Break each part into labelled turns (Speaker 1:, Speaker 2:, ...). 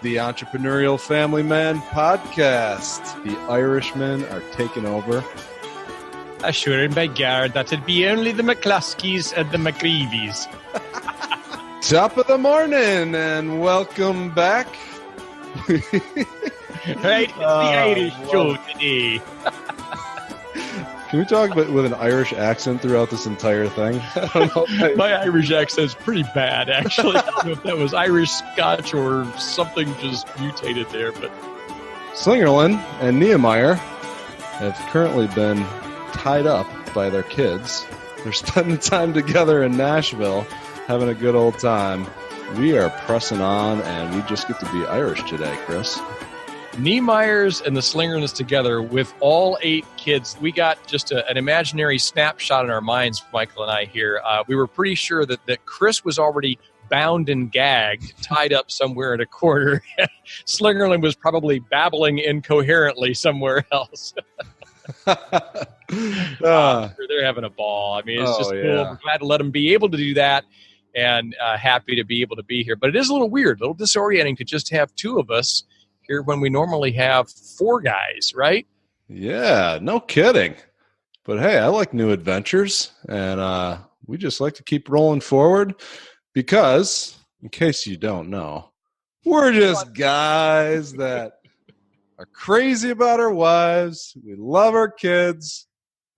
Speaker 1: the Entrepreneurial Family Man podcast. The Irishmen are taking over.
Speaker 2: Assured by Gard that it be only the McCluskeys and the McGreevies.
Speaker 1: Top of the morning, and welcome back.
Speaker 2: Right, it's the Irish show today.
Speaker 1: Can we talk about with an Irish accent throughout this entire thing? I don't know.
Speaker 2: My Irish accent's pretty bad, actually. I don't know if that was Irish, Scotch, or something just mutated there. But
Speaker 1: Slingerland and Nehemiah have currently been tied up by their kids. They're spending time together in Nashville, having a good old time. We are pressing on, and we just get to be Irish today, Chris.
Speaker 2: Nehemiah's and the Slingerlands together with all 8 kids. We got just an imaginary snapshot in our minds, Michael and I here. We were pretty sure that Chris was already bound and gagged, tied up somewhere in a corner. Slingerland was probably babbling incoherently somewhere else. They're having a ball. I mean, it's just cool. We're glad to let them be able to do that, and happy to be able to be here. But it is a little weird, a little disorienting to just have 2 of us here when we normally have 4 guys, right?
Speaker 1: Yeah, no kidding. But hey, I like new adventures, and we just like to keep rolling forward because, in case you don't know, we're just guys that are crazy about our wives, we love our kids,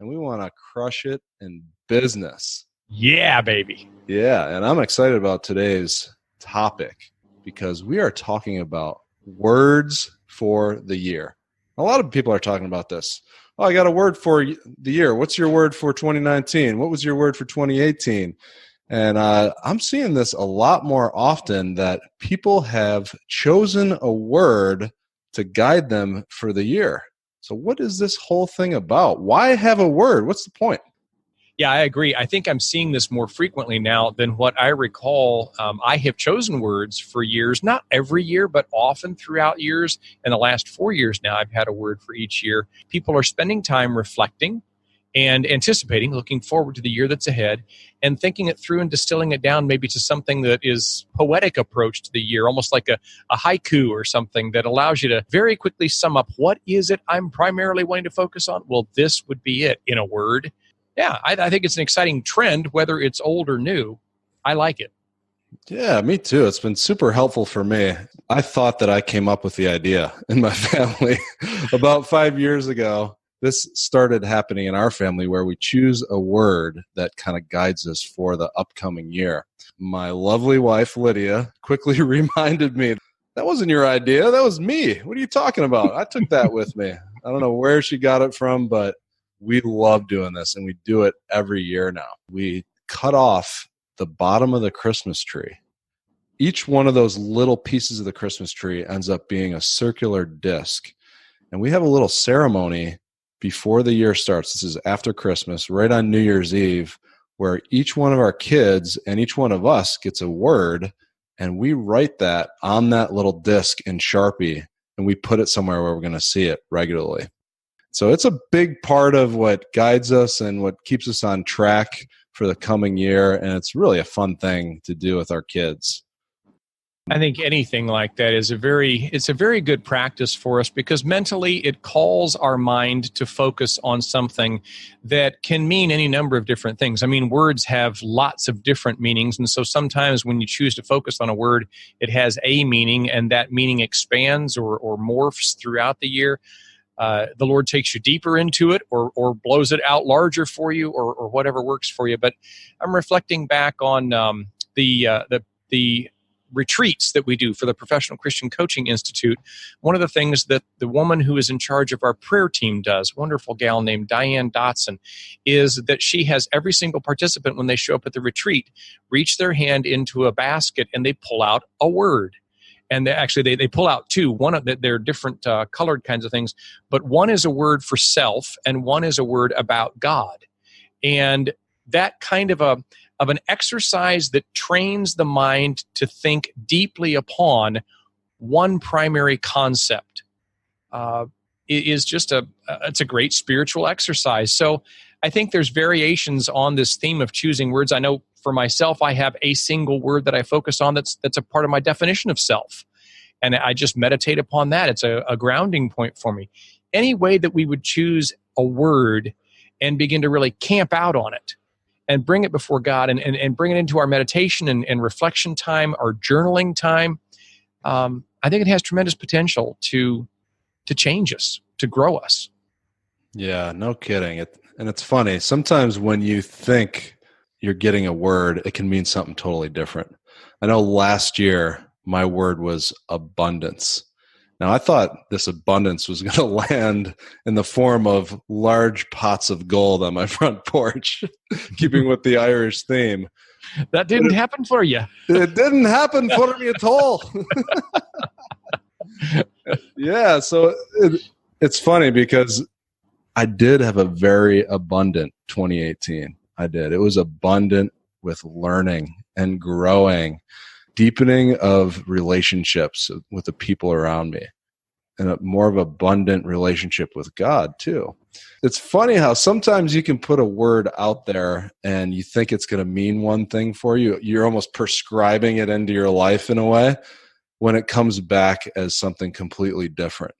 Speaker 1: and we want to crush it in business.
Speaker 2: Yeah, baby.
Speaker 1: Yeah, and I'm excited about today's topic because we are talking about words for the year. A lot of people are talking about this. Oh, I got a word for the year. What's your word for 2019? What was your word for 2018? And I'm seeing this a lot more often that people have chosen a word to guide them for the year. So what is this whole thing about? Why have a word? What's the point?
Speaker 2: Yeah, I agree. I think I'm seeing this more frequently now than what I recall. I have chosen words for years, not every year, but often throughout years. In the last 4 years now, I've had a word for each year. People are spending time reflecting and anticipating, looking forward to the year that's ahead, and thinking it through and distilling it down maybe to something that is poetic approach to the year, almost like a haiku or something that allows you to very quickly sum up, what is it I'm primarily wanting to focus on? Well, this would be it in a word. Yeah, I think it's an exciting trend, whether it's old or new. I like it.
Speaker 1: Yeah, me too. It's been super helpful for me. I thought that I came up with the idea in my family about 5 years ago. This started happening in our family where we choose a word that kind of guides us for the upcoming year. My lovely wife, Lydia, quickly reminded me, that wasn't your idea. That was me. What are you talking about? I took that with me. I don't know where she got it from, but we love doing this, and we do it every year now. We cut off the bottom of the Christmas tree. Each one of those little pieces of the Christmas tree ends up being a circular disc. And we have a little ceremony before the year starts. This is after Christmas, right on New Year's Eve, where each one of our kids and each one of us gets a word, and we write that on that little disc in Sharpie, and we put it somewhere where we're going to see it regularly. So it's a big part of what guides us and what keeps us on track for the coming year, and it's really a fun thing to do with our kids.
Speaker 2: I think anything like that is a very good practice for us because mentally it calls our mind to focus on something that can mean any number of different things. I mean, words have lots of different meanings, and so sometimes when you choose to focus on a word, it has a meaning, and that meaning expands or morphs throughout the year. The Lord takes you deeper into it or blows it out larger for you or whatever works for you. But I'm reflecting back on the retreats that we do for the Professional Christian Coaching Institute. One of the things that the woman who is in charge of our prayer team does, a wonderful gal named Diane Dotson, is that she has every single participant, when they show up at the retreat, reach their hand into a basket and they pull out a word. And they pull out 2. One of they're different colored kinds of things, but one is a word for self and one is a word about God. And that kind of an exercise that trains the mind to think deeply upon one primary concept is just it's a great spiritual exercise. So I think there's variations on this theme of choosing words. I know for myself, I have a single word that I focus on that's a part of my definition of self. And I just meditate upon that. It's a grounding point for me. Any way that we would choose a word and begin to really camp out on it and bring it before God and bring it into our meditation and reflection time, our journaling time, I think it has tremendous potential to change us, to grow us.
Speaker 1: Yeah, no kidding. And it's funny. Sometimes when you think you're getting a word, it can mean something totally different. I know last year my word was abundance. Now, I thought this abundance was going to land in the form of large pots of gold on my front porch, keeping with the Irish theme.
Speaker 2: That didn't happen for you.
Speaker 1: It didn't happen for me at all. Yeah, so it's funny because I did have a very abundant 2018. I did. It was abundant with learning and growing, deepening of relationships with the people around me, and a more of an abundant relationship with God too. It's funny how sometimes you can put a word out there and you think it's going to mean one thing for you. You're almost prescribing it into your life in a way when it comes back as something completely different.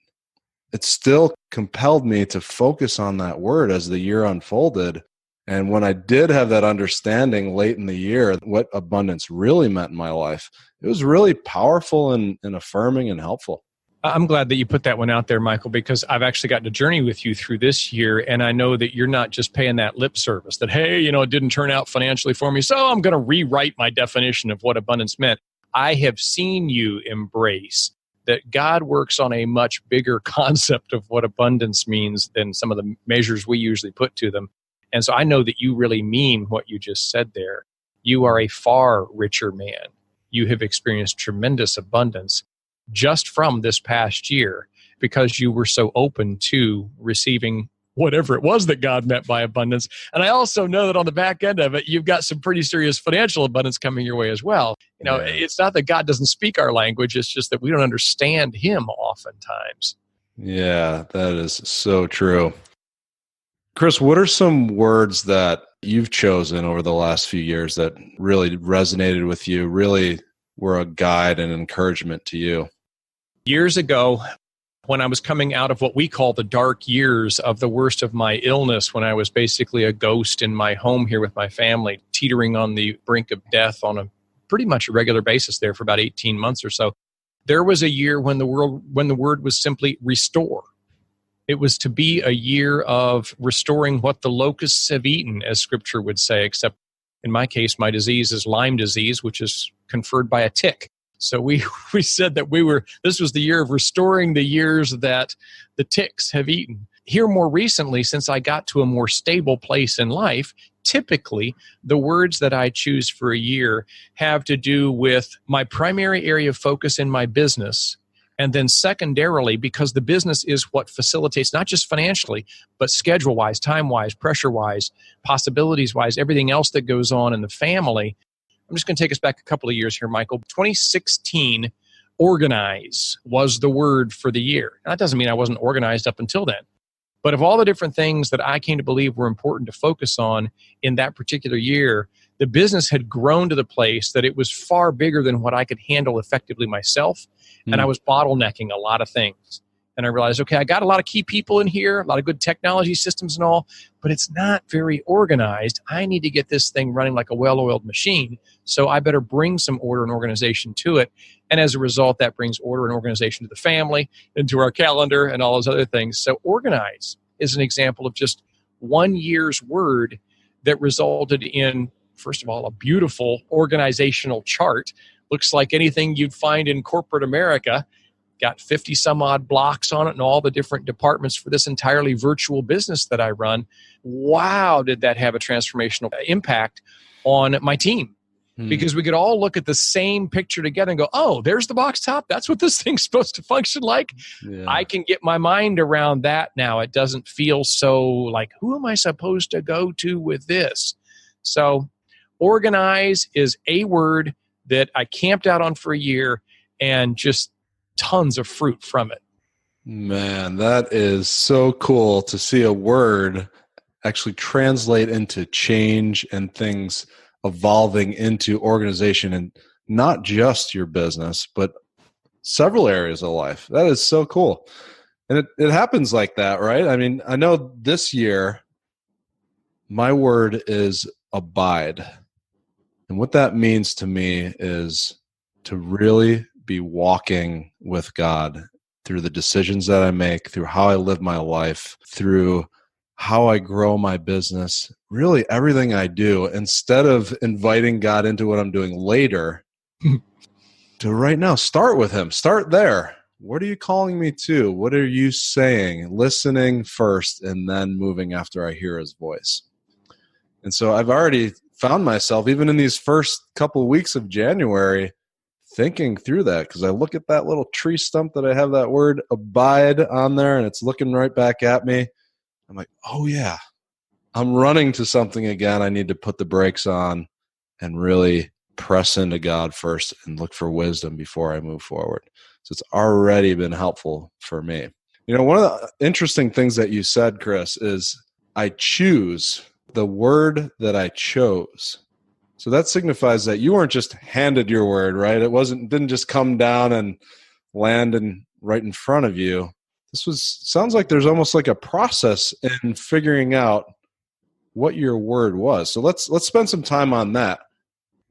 Speaker 1: It still compelled me to focus on that word as the year unfolded. And when I did have that understanding late in the year, what abundance really meant in my life, it was really powerful and affirming and helpful.
Speaker 2: I'm glad that you put that one out there, Michael, because I've actually gotten to journey with you through this year. And I know that you're not just paying that lip service that, hey, it didn't turn out financially for me, so I'm going to rewrite my definition of what abundance meant. I have seen you embrace that God works on a much bigger concept of what abundance means than some of the measures we usually put to them. And so I know that you really mean what you just said there. You are a far richer man. You have experienced tremendous abundance just from this past year because you were so open to receiving whatever it was that God meant by abundance. And I also know that on the back end of it, you've got some pretty serious financial abundance coming your way as well. It's not that God doesn't speak our language. It's just that we don't understand him oftentimes.
Speaker 1: Yeah, that is so true. Chris, what are some words that you've chosen over the last few years that really resonated with you, really were a guide and encouragement to you?
Speaker 2: Years ago, when I was coming out of what we call the dark years of the worst of my illness, when I was basically a ghost in my home here with my family, teetering on the brink of death on a pretty much a regular basis there for about 18 months or so, there was a year when the word was simply restore. It was to be a year of restoring what the locusts have eaten, as Scripture would say, except in my case, my disease is Lyme disease, which is conferred by a tick. So we said that this was the year of restoring the years that the ticks have eaten. Here more recently, since I got to a more stable place in life, typically the words that I choose for a year have to do with my primary area of focus in my business. And then secondarily, because the business is what facilitates, not just financially, but schedule-wise, time-wise, pressure-wise, possibilities-wise, everything else that goes on in the family. I'm just going to take us back a couple of years here, Michael. 2016, organize was the word for the year. Now, that doesn't mean I wasn't organized up until then. But of all the different things that I came to believe were important to focus on in that particular year, the business had grown to the place that it was far bigger than what I could handle effectively myself. And I was bottlenecking a lot of things. And I realized, okay, I got a lot of key people in here, a lot of good technology systems and all, but it's not very organized. I need to get this thing running like a well-oiled machine. So I better bring some order and organization to it. And as a result, that brings order and organization to the family, into our calendar, and all those other things. So organize is an example of just 1 year's word that resulted in, first of all, a beautiful organizational chart. Looks like anything you'd find in corporate America. Got 50 some odd blocks on it and all the different departments for this entirely virtual business that I run. Wow, did that have a transformational impact on my team? Because we could all look at the same picture together and go, oh, there's the box top. That's what this thing's supposed to function like. Yeah. I can get my mind around that now. It doesn't feel so like, who am I supposed to go to with this? So organize is a word that I camped out on for a year and just tons of fruit from it.
Speaker 1: Man, that is so cool to see a word actually translate into change and things evolving into organization, and not just your business, but several areas of life. That is so cool. And it happens like that, right? I mean, I know this year, my word is abide. And what that means to me is to really be walking with God through the decisions that I make, through how I live my life, through how I grow my business, really everything I do, instead of inviting God into what I'm doing later, to right now start with him. Start there. What are you calling me to? What are you saying? Listening first and then moving after I hear his voice. And so I've already found myself, even in these first couple of weeks of January, thinking through that, because I look at that little tree stump that I have that word abide on there, and it's looking right back at me. I'm like, oh yeah, I'm running to something again. I need to put the brakes on and really press into God first and look for wisdom before I move forward. So it's already been helpful for me. You know, one of the interesting things that you said, Chris, is I choose the word that I chose. So that signifies that you weren't just handed your word, right? Didn't just come down and land right in front of you. Sounds like there's almost like a process in figuring out what your word was. So let's spend some time on that.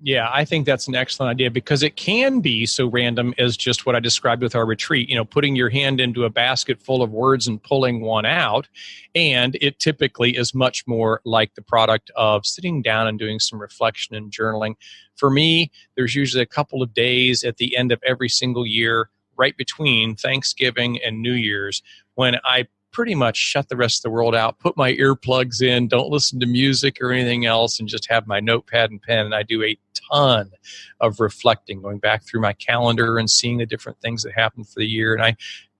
Speaker 2: Yeah, I think that's an excellent idea, because it can be so random as just what I described with our retreat, putting your hand into a basket full of words and pulling one out. And it typically is much more like the product of sitting down and doing some reflection and journaling. For me, there's usually a couple of days at the end of every single year, right between Thanksgiving and New Year's, when I pretty much shut the rest of the world out, put my earplugs in, don't listen to music or anything else, and just have my notepad and pen. And I do a ton of reflecting, going back through my calendar and seeing the different things that happened for the year. And I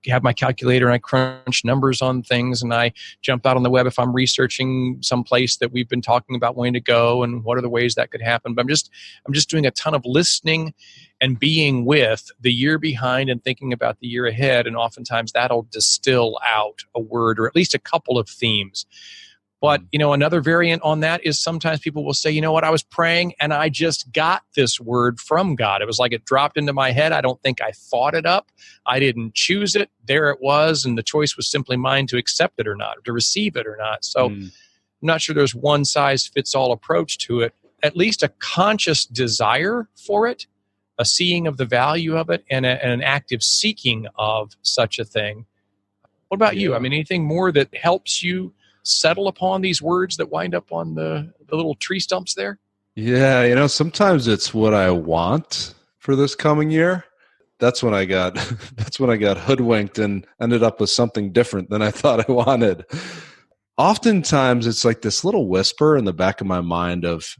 Speaker 2: have my calculator and I crunch numbers on things, and I jump out on the web if I'm researching some place that we've been talking about wanting to go and what are the ways that could happen. But I'm just doing a ton of listening and being with the year behind and thinking about the year ahead. And oftentimes that'll distill out a word or at least a couple of themes. But, another variant on that is sometimes people will say, you know what, I was praying and I just got this word from God. It was like it dropped into my head. I don't think I thought it up. I didn't choose it. There it was. And the choice was simply mine to accept it or not, or to receive it or not. So I'm not sure there's one size fits all approach to it. At least a conscious desire for it, a seeing of the value of it, and an active seeking of such a thing. What about you? I mean, anything more that helps you settle upon these words that wind up on the little tree stumps there?
Speaker 1: Yeah, sometimes it's what I want for this coming year. That's when I got hoodwinked and ended up with something different than I thought I wanted. Oftentimes it's like this little whisper in the back of my mind of,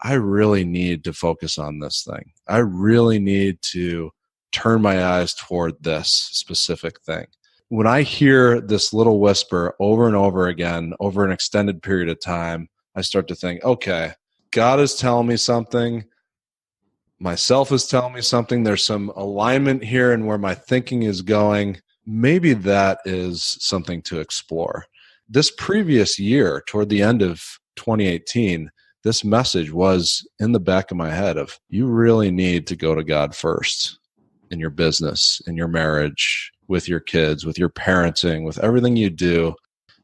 Speaker 1: I really need to focus on this thing. I really need to turn my eyes toward this specific thing. When I hear this little whisper over and over again, over an extended period of time, I start to think, okay, God is telling me something. Myself is telling me something. There's some alignment here in where my thinking is going. Maybe that is something to explore. This previous year, toward the end of 2018, this message was in the back of my head of, you really need to go to God first in your business, in your marriage, with your kids, with your parenting, with everything you do.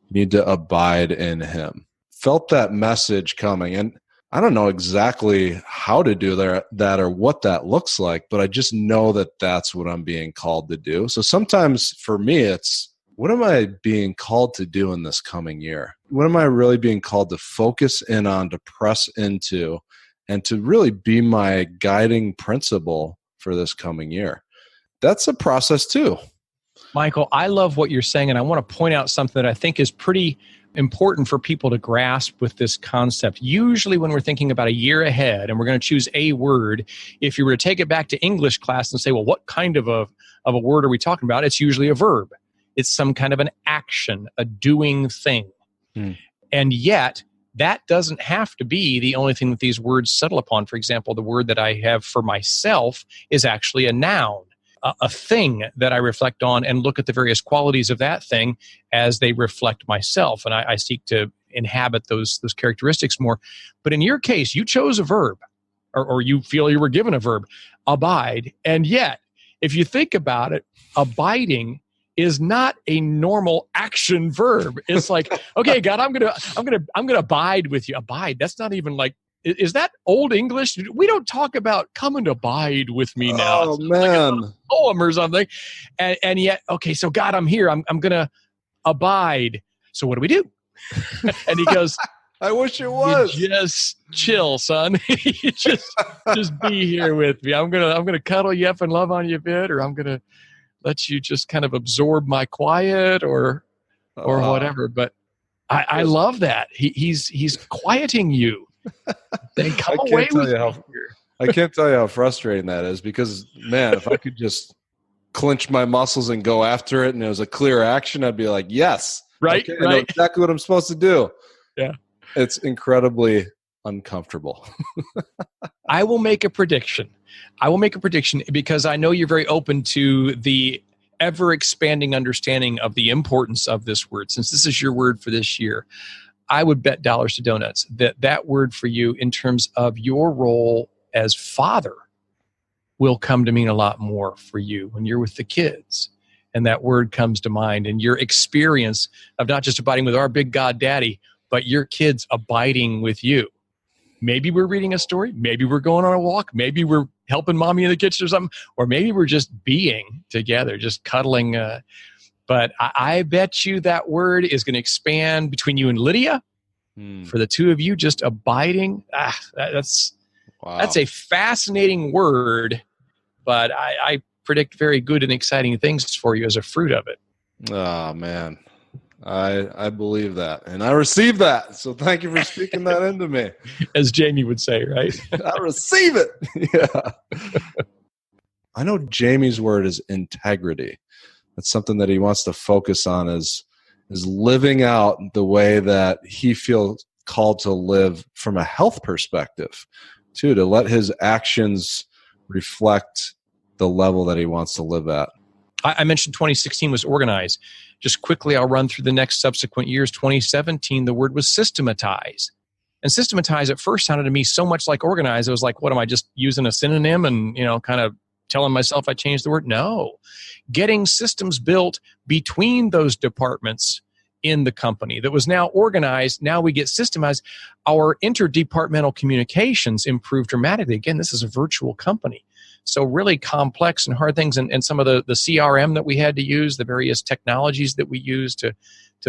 Speaker 1: You need to abide in him. Felt that message coming. And I don't know exactly how to do that or what that looks like, but I just know that that's what I'm being called to do. So sometimes for me, it's, what am I being called to do in this coming year? What am I really being called to focus in on, to press into, and to really be my guiding principle for this coming year? That's a process too.
Speaker 2: Michael, I love what you're saying, and I want to point out something that I think is pretty important for people to grasp with this concept. Usually when we're thinking about a year ahead and we're going to choose a word, if you were to take it back to English class and say, well, what kind of a word are we talking about? It's usually a verb. It's some kind of an action, a doing thing. And yet, that doesn't have to be the only thing that these words settle upon. For example, the word that I have for myself is actually a noun. A thing that I reflect on and look at the various qualities of that thing as they reflect myself. And I seek to inhabit those characteristics more. But in your case, you chose a verb, or you feel you were given a verb, abide. And yet, if you think about it, abiding is not a normal action verb. It's like, okay, God, I'm gonna abide with you. Abide. That's not even like, is that Old English? We don't talk about come and abide with me now.
Speaker 1: Oh,
Speaker 2: It's
Speaker 1: man.
Speaker 2: like a poem or something. And yet, okay, so God, I'm here. I'm gonna abide. So what do? And he goes,
Speaker 1: I wish it was.
Speaker 2: you just chill, son. You just be here with me. I'm gonna cuddle you up and love on you a bit, or I'm gonna let you just kind of absorb my quiet or whatever. But I love that. He's quieting you. Then come away with me.
Speaker 1: I can't tell you how frustrating that is, because, man, if I could just clench my muscles and go after it and it was a clear action, I'd be like, yes.
Speaker 2: Right,
Speaker 1: okay, I know exactly what I'm supposed to do.
Speaker 2: Yeah.
Speaker 1: It's incredibly uncomfortable.
Speaker 2: I will make a prediction. Because I know you're very open to the ever-expanding understanding of the importance of this word. Since this is your word for this year, I would bet dollars to donuts that word for you in terms of your role as father will come to mean a lot more for you when you're with the kids. And that word comes to mind, and your experience of not just abiding with our big God daddy, but your kids abiding with you. Maybe we're reading a story. Maybe we're going on a walk. Maybe we're helping mommy in the kitchen or something. Or maybe we're just being together, just cuddling. But I bet you that word is going to expand between you and Lydia. For the two of you just abiding. That's a fascinating word. But I predict very good and exciting things for you as a fruit of it.
Speaker 1: Oh, man. I believe that, and I receive that. So thank you for speaking that into me.
Speaker 2: As Jamie would say, right?
Speaker 1: I receive it. Yeah. I know Jamie's word is integrity. That's something that he wants to focus on is living out the way that he feels called to live from a health perspective, too, to let his actions reflect the level that he wants to live at.
Speaker 2: I mentioned 2016 was organized. Just quickly, I'll run through the next subsequent years. 2017, the word was systematize. And systematize at first sounded to me so much like organize. It was like, what am I just using a synonym and, kind of telling myself I changed the word? No. Getting systems built between those departments in the company that was now organized. Now we get systemized. Our interdepartmental communications improved dramatically. Again, this is a virtual company. So really complex and hard things, and some of the CRM that we had to use, the various technologies that we use to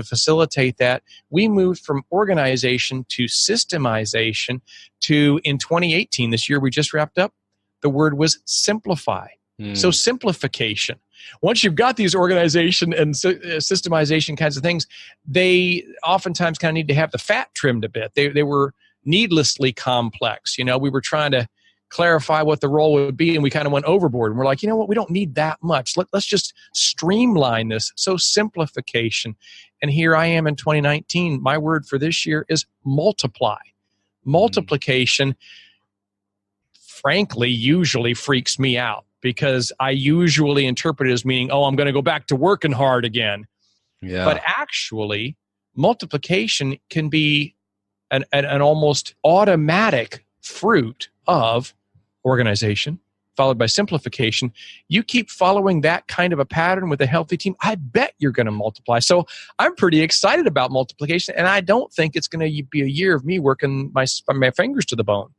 Speaker 2: facilitate that. We moved from organization to systemization to, in 2018, this year we just wrapped up, the word was simplify. So simplification. Once you've got these organization and systemization kinds of things, they oftentimes kind of need to have the fat trimmed a bit. They were needlessly complex. We were trying to clarify what the role would be, and we kind of went overboard. And we're like, you know what? We don't need that much. Let's just streamline this. So simplification. And here I am in 2019. My word for this year is multiply. Multiplication, frankly, usually freaks me out because I usually interpret it as meaning, I'm going to go back to working hard again. Yeah. But actually, multiplication can be an almost automatic fruit of organization, followed by simplification. You keep following that kind of a pattern with a healthy team, I bet you're going to multiply. So I'm pretty excited about multiplication, and I don't think it's going to be a year of me working my fingers to the bone.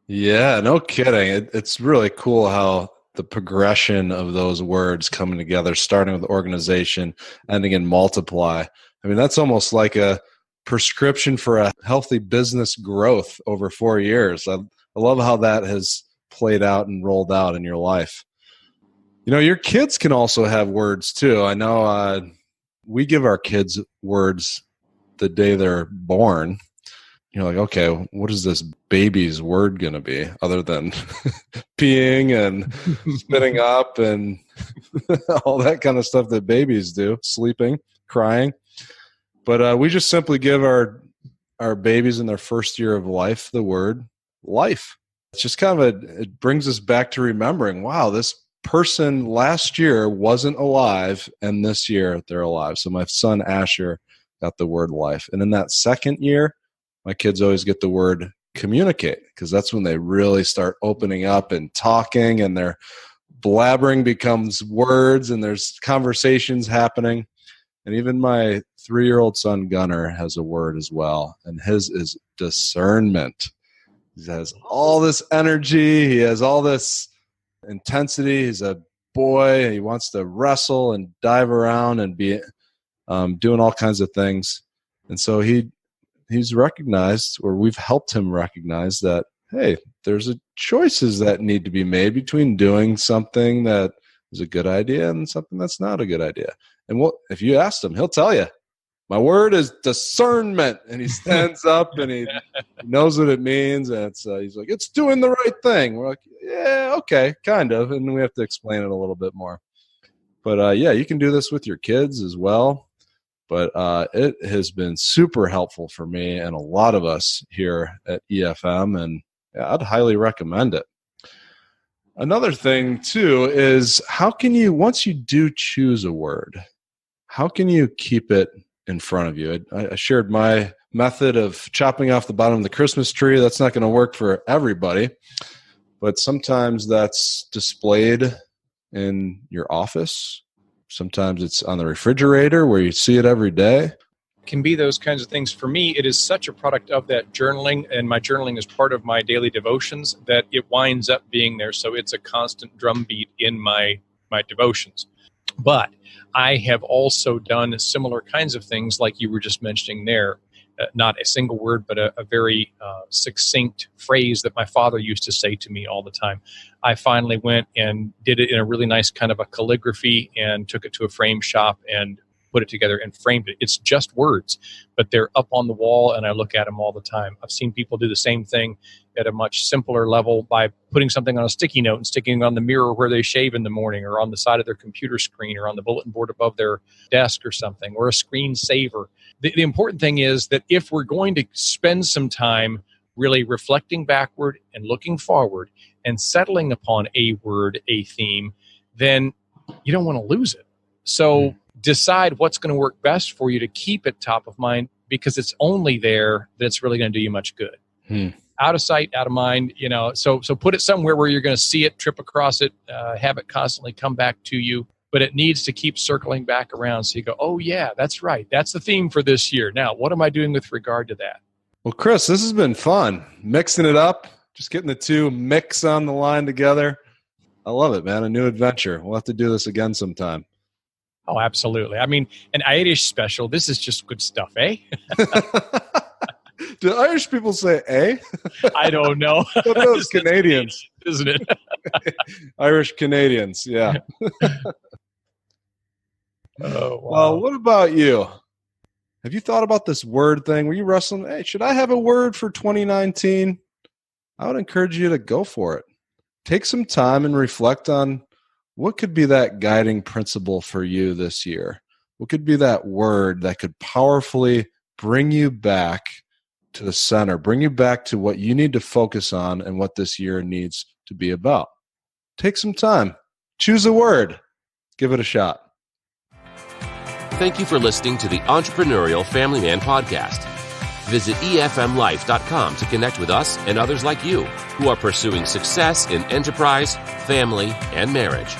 Speaker 2: Yeah,
Speaker 1: no kidding. It's really cool how the progression of those words coming together, starting with organization, ending in multiply. I mean, that's almost like a prescription for a healthy business growth over 4 years. I love how that has played out and rolled out in your life. Your kids can also have words too. I know we give our kids words the day they're born. You're like, okay, what is this baby's word going to be other than peeing and spitting up and all that kind of stuff that babies do, sleeping, crying. But we just simply give our babies in their first year of life the word life. It's just kind of it brings us back to remembering, wow, this person last year wasn't alive and this year they're alive. So my son Asher got the word life. And in that second year, my kids always get the word communicate, because that's when they really start opening up and talking, and they're blabbering becomes words and there's conversations happening. And even my 3-year-old son, Gunnar, has a word as well. And his is discernment. He has all this energy. He has all this intensity. He's a boy. He wants to wrestle and dive around and be doing all kinds of things. And so he's recognized, or we've helped him recognize that, hey, there's choices that need to be made between doing something that is a good idea and something that's not a good idea. And if you ask him, he'll tell you, my word is discernment. And he stands up and he knows what it means. And he's like, it's doing the right thing. We're like, yeah, okay, kind of. And we have to explain it a little bit more. But yeah, you can do this with your kids as well. But it has been super helpful for me and a lot of us here at EFM. And yeah, I'd highly recommend it. Another thing, too, is how can you, once you do choose a word, how can you keep it in front of you? I shared my method of chopping off the bottom of the Christmas tree. That's not going to work for everybody, but sometimes that's displayed in your office. Sometimes it's on the refrigerator where you see it every day.
Speaker 2: Can be those kinds of things. For me, it is such a product of that journaling, and my journaling is part of my daily devotions, that it winds up being there. So it's a constant drumbeat in my devotions. But I have also done similar kinds of things like you were just mentioning there. Not a single word, but a very succinct phrase that my father used to say to me all the time. I finally went and did it in a really nice kind of a calligraphy and took it to a frame shop and put it together and framed it. It's just words, but they're up on the wall and I look at them all the time. I've seen people do the same thing at a much simpler level by putting something on a sticky note and sticking it on the mirror where they shave in the morning, or on the side of their computer screen, or on the bulletin board above their desk or something, or a screensaver. The important thing is that if we're going to spend some time really reflecting backward and looking forward and settling upon a word, a theme, then you don't want to lose it. So decide what's going to work best for you to keep it top of mind, because it's only there that it's really going to do you much good. Out of sight, out of mind, so put it somewhere where you're going to see it, trip across it, have it constantly come back to you. But it needs to keep circling back around. So you go, oh yeah, that's right. That's the theme for this year. Now, what am I doing with regard to that?
Speaker 1: Well, Chris, this has been fun. Mixing it up, just getting the two mix on the line together. I love it, man. A new adventure. We'll have to do this again sometime.
Speaker 2: Oh, absolutely. I mean, an Irish special. This is just good stuff, eh?
Speaker 1: Do Irish people say eh?
Speaker 2: I don't know.
Speaker 1: What are those Canadians?
Speaker 2: Isn't it?
Speaker 1: Irish Canadians, yeah.
Speaker 2: Oh, wow.
Speaker 1: Well, what about you? Have you thought about this word thing? Were you wrestling? Hey, should I have a word for 2019? I would encourage you to go for it. Take some time and reflect on what could be that guiding principle for you this year. What could be that word that could powerfully bring you back to the center, bring you back to what you need to focus on and what this year needs to be about. Take some time. Choose a word. Give it a shot.
Speaker 3: Thank you for listening to the Entrepreneurial Family Man Podcast. Visit EFMLife.com to connect with us and others like you who are pursuing success in enterprise, family, and marriage.